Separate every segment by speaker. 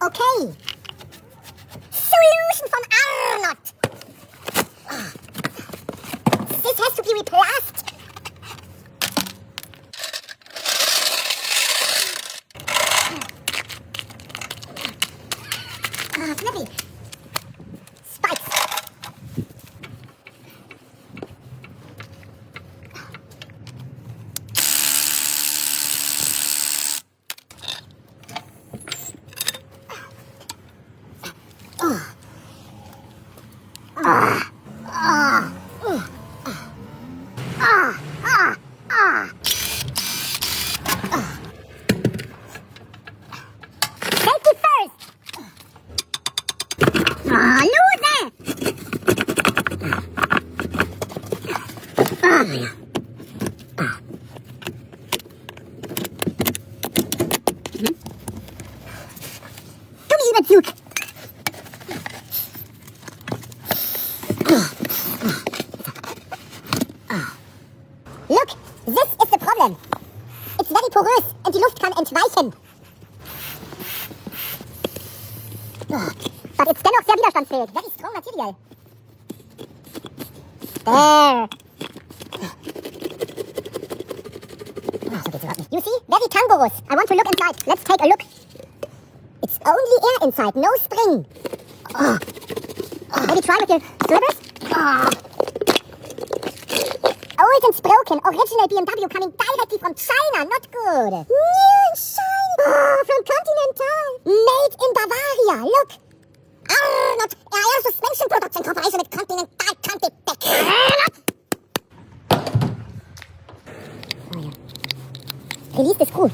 Speaker 1: Okay. Solution von Arnott. This has to be replaced. Flippy. Spikes. Safety first. Loser. Gummiüberzug. Look, this is the problem. It's very porous and die Luft kann entweichen. But it's dennoch sehr widerstandsfähig. Very strong material. There. So geht's überhaupt nicht. You see? Very tangerous. I want to look inside. Let's take a look. It's only air inside, no spring. Maybe try with your slippers? Old and broken. Original BMW coming directly from China. Not good. New in China. From Continental. Made in Bavaria. Look. Not Air Suspension Products in cooperation with Continental Country. Release the screw.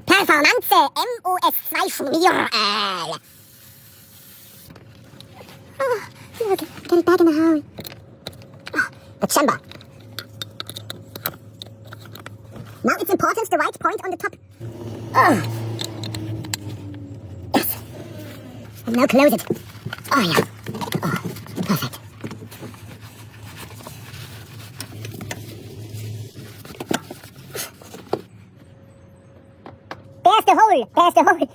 Speaker 1: Performance MOS2 Schmieröl. Okay, get it back in the hole. The chamber. Now it's important the right point on the top. Yes. And now close it. Oh yeah. Perfect. There's the hole. There's the hole.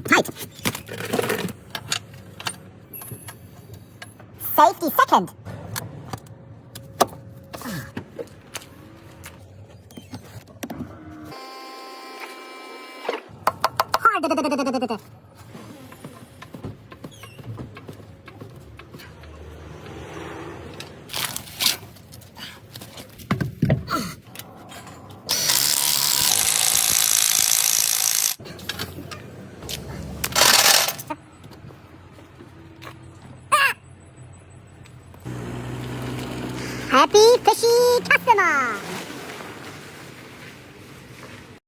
Speaker 1: Tight. Safety second. Happy fishy customer!